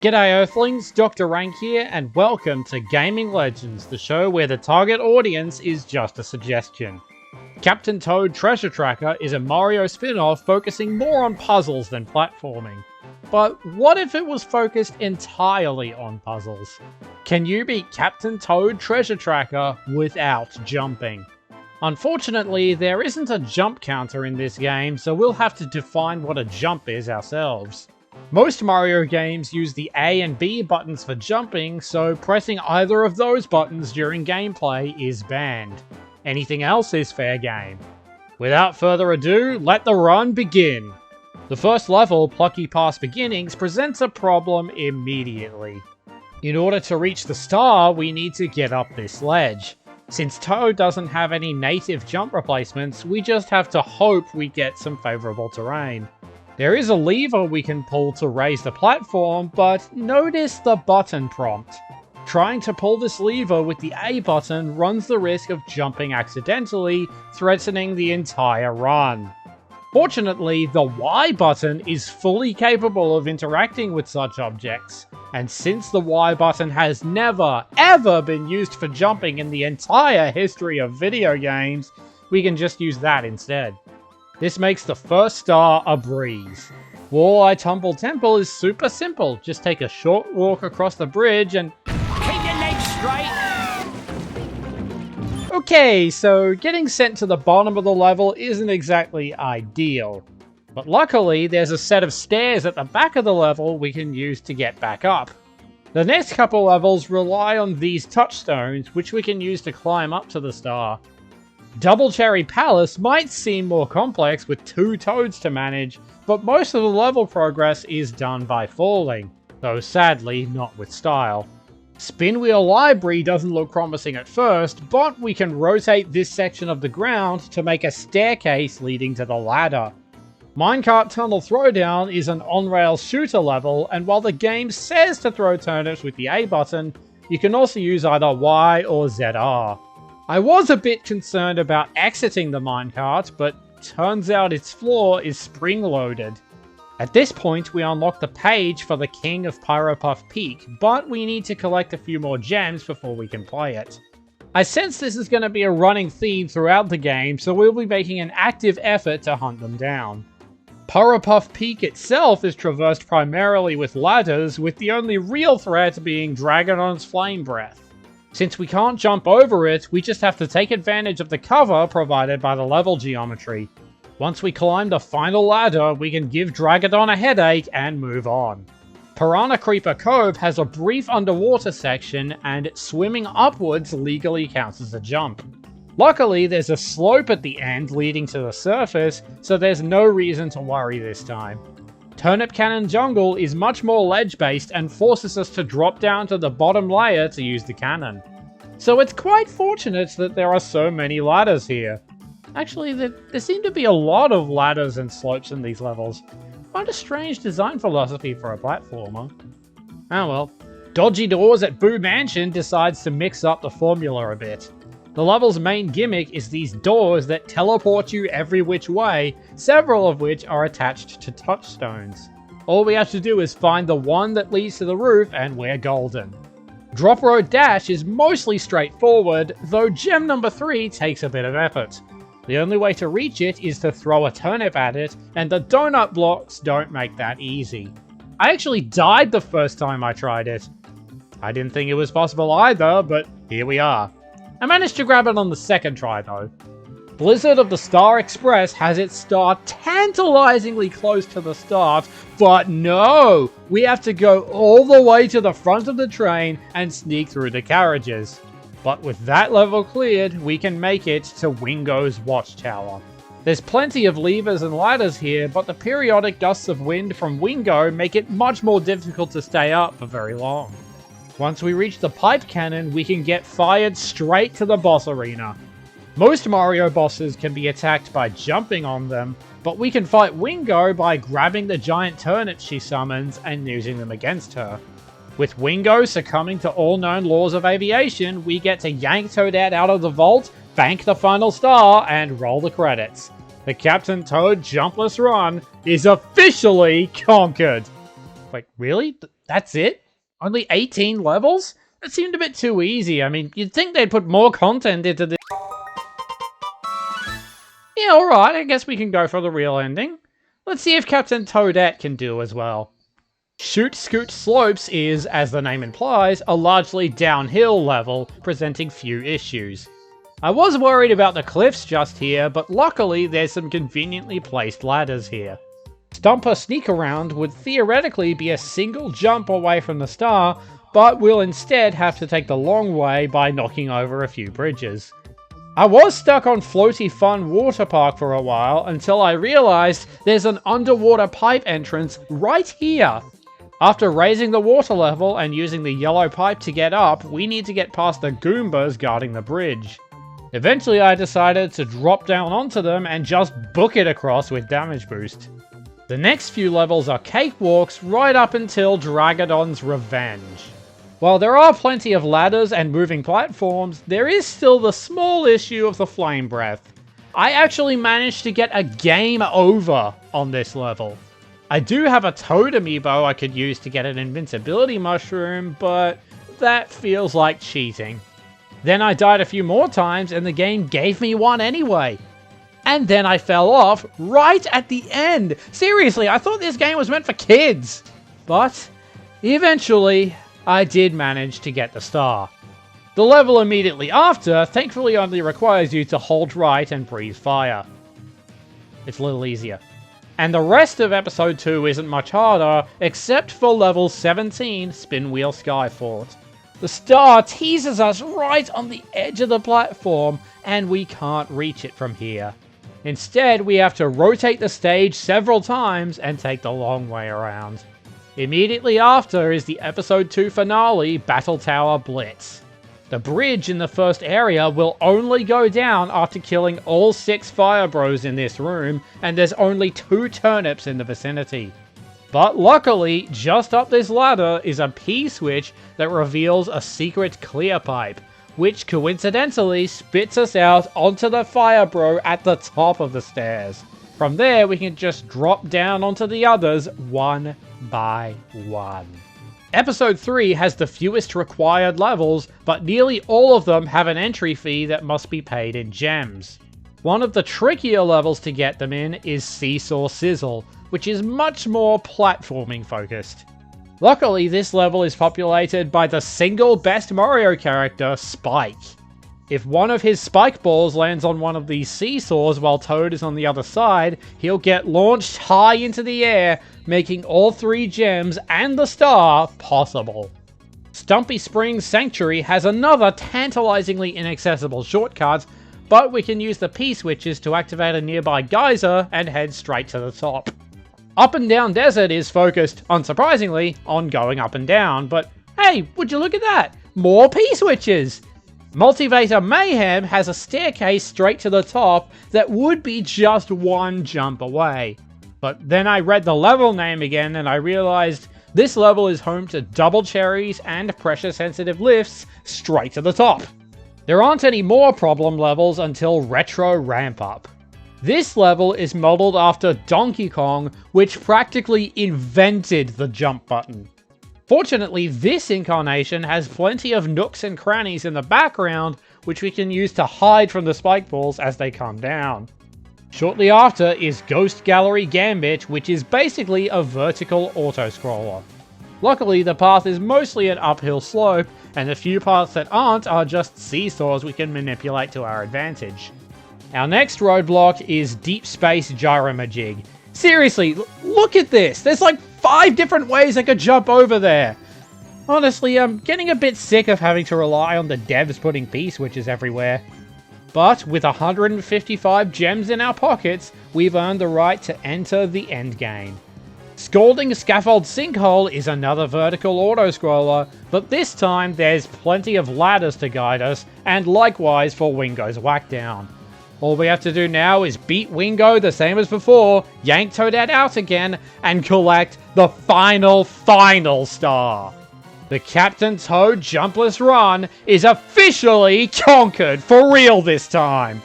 G'day Earthlings, Dr. Rank here, and welcome to Gaming Legends, the show where the target audience is just a suggestion. Captain Toad Treasure Tracker is a Mario spin-off focusing more on puzzles than platforming. But what if it was focused entirely on puzzles? Can you beat Captain Toad Treasure Tracker without jumping? Unfortunately, there isn't a jump counter in this game, so we'll have to define what a jump is ourselves. Most Mario games use the A and B buttons for jumping, so pressing either of those buttons during gameplay is banned. Anything else is fair game. Without further ado, let the run begin! The first level, Plucky Pass Beginnings, presents a problem immediately. In order to reach the star, we need to get up this ledge. Since Toad doesn't have any native jump replacements, we just have to hope we get some favourable terrain. There is a lever we can pull to raise the platform, but notice the button prompt. Trying to pull this lever with the A button runs the risk of jumping accidentally, threatening the entire run. Fortunately, the Y button is fully capable of interacting with such objects, and since the Y button has never, ever been used for jumping in the entire history of video games, we can just use that instead. This makes the first star a breeze. Walleye Tumble Temple is super simple. Just take a short walk across the bridge and keep your legs straight! Okay, so getting sent to the bottom of the level isn't exactly ideal. But luckily, there's a set of stairs at the back of the level we can use to get back up. The next couple levels rely on these touchstones, which we can use to climb up to the star. Double Cherry Palace might seem more complex with 2 toads to manage, but most of the level progress is done by falling, though sadly not with style. Spinwheel Library doesn't look promising at first, but we can rotate this section of the ground to make a staircase leading to the ladder. Minecart Tunnel Throwdown is an on-rails shooter level, and while the game says to throw turnips with the A button, you can also use either Y or ZR. I was a bit concerned about exiting the minecart, but turns out its floor is spring-loaded. At this point, we unlock the page for the King of Pyropuff Peak, but we need to collect a few more gems before we can play it. I sense this is going to be a running theme throughout the game, so we'll be making an active effort to hunt them down. Pyropuff Peak itself is traversed primarily with ladders, with the only real threat being Dragonon's Flame Breath. Since we can't jump over it, we just have to take advantage of the cover provided by the level geometry. Once we climb the final ladder, we can give Dragonon a headache and move on. Piranha Creeper Cove has a brief underwater section, and swimming upwards legally counts as a jump. Luckily, there's a slope at the end leading to the surface, so there's no reason to worry this time. Turnip Cannon Jungle is much more ledge-based and forces us to drop down to the bottom layer to use the cannon. So it's quite fortunate that there are so many ladders here. Actually, there seem to be a lot of ladders and slopes in these levels. Quite a strange design philosophy for a platformer. Oh well. Dodgy Doors at Boo Mansion decides to mix up the formula a bit. The level's main gimmick is these doors that teleport you every which way, several of which are attached to touchstones. All we have to do is find the one that leads to the roof and we're golden. Drop Road Dash is mostly straightforward, though gem number 3 takes a bit of effort. The only way to reach it is to throw a turnip at it, and the donut blocks don't make that easy. I actually died the first time I tried it. I didn't think it was possible either, but here we are. I managed to grab it on the second try though. Blizzard of the Star Express has its star tantalizingly close to the start, but no! We have to go all the way to the front of the train and sneak through the carriages. But with that level cleared, we can make it to Wingo's Watchtower. There's plenty of levers and ladders here, but the periodic gusts of wind from Wingo make it much more difficult to stay up for very long. Once we reach the pipe cannon, we can get fired straight to the boss arena. Most Mario bosses can be attacked by jumping on them, but we can fight Wingo by grabbing the giant turnips she summons and using them against her. With Wingo succumbing to all known laws of aviation, we get to yank Toadette out of the vault, bank the final star, and roll the credits. The Captain Toad jumpless run is officially conquered! Wait, really? That's it? Only 18 levels? That seemed a bit too easy. I mean, you'd think they'd put more content into this. Yeah, alright, I guess we can go for the real ending. Let's see if Captain Toadette can do as well. Shoot Scoot Slopes is, as the name implies, a largely downhill level, presenting few issues. I was worried about the cliffs just here, but luckily there's some conveniently placed ladders here. Stumper Sneak Around would theoretically be a single jump away from the star, but we'll instead have to take the long way by knocking over a few bridges. I was stuck on Floaty Fun Water Park for a while until I realized there's an underwater pipe entrance right here. After raising the water level and using the yellow pipe to get up, we need to get past the Goombas guarding the bridge. Eventually I decided to drop down onto them and just book it across with damage boost. The next few levels are cakewalks right up until Dragodon's Revenge. While there are plenty of ladders and moving platforms, there is still the small issue of the flame breath. I actually managed to get a game over on this level. I do have a Toad amiibo I could use to get an invincibility mushroom, but that feels like cheating. Then I died a few more times and the game gave me one anyway. And then I fell off right at the end. Seriously, I thought this game was meant for kids. But eventually, I did manage to get the star. The level immediately after thankfully only requires you to hold right and breathe fire. It's a little easier. And the rest of episode 2 isn't much harder, except for level 17, Spinwheel Skyfort. The star teases us right on the edge of the platform, and we can't reach it from here. Instead, we have to rotate the stage several times and take the long way around. Immediately after is the episode 2 finale, Battle Tower Blitz. The bridge in the first area will only go down after killing all 6 Fire Bros in this room, and there's only 2 turnips in the vicinity. But luckily, just up this ladder is a P-switch that reveals a secret clear pipe, which coincidentally spits us out onto the Fire Bro at the top of the stairs. From there, we can just drop down onto the others one by one. Episode 3 has the fewest required levels, but nearly all of them have an entry fee that must be paid in gems. One of the trickier levels to get them in is Seesaw Sizzle, which is much more platforming focused. Luckily, this level is populated by the single best Mario character, Spike. If one of his spike balls lands on one of these seesaws while Toad is on the other side, he'll get launched high into the air, making all 3 gems and the star possible. Stumpy Springs Sanctuary has another tantalizingly inaccessible shortcut, but we can use the P-switches to activate a nearby geyser and head straight to the top. Up and Down Desert is focused, unsurprisingly, on going up and down, but hey, would you look at that? More P-switches! Multivator Mayhem has a staircase straight to the top that would be just 1 jump away. But then I read the level name again and I realized this level is home to double cherries and pressure-sensitive lifts straight to the top. There aren't any more problem levels until Retro Ramp Up. This level is modeled after Donkey Kong, which practically invented the jump button. Fortunately, this incarnation has plenty of nooks and crannies in the background, which we can use to hide from the spike balls as they come down. Shortly after is Ghost Gallery Gambit, which is basically a vertical auto-scroller. Luckily, the path is mostly an uphill slope, and the few parts that aren't are just seesaws we can manipulate to our advantage. Our next roadblock is Deep Space Gyromajig. Seriously, look at this! There's like 5 different ways I could jump over there! Honestly, I'm getting a bit sick of having to rely on the devs putting P-switches everywhere. But with 155 gems in our pockets, we've earned the right to enter the endgame. Scalding Scaffold Sinkhole is another vertical auto-scroller, but this time there's plenty of ladders to guide us, and likewise for Wingo's Whackdown. All we have to do now is beat Wingo the same as before, yank Toadette out again, and collect the final star. The Captain Toad Jumpless Run is officially conquered for real this time.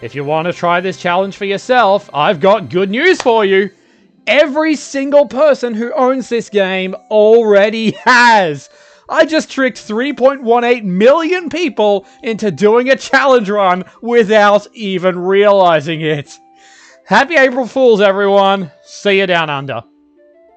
If you want to try this challenge for yourself, I've got good news for you. Every single person who owns this game already has. I just tricked 3.18 million people into doing a challenge run without even realizing it. Happy April Fools, everyone. See you down under.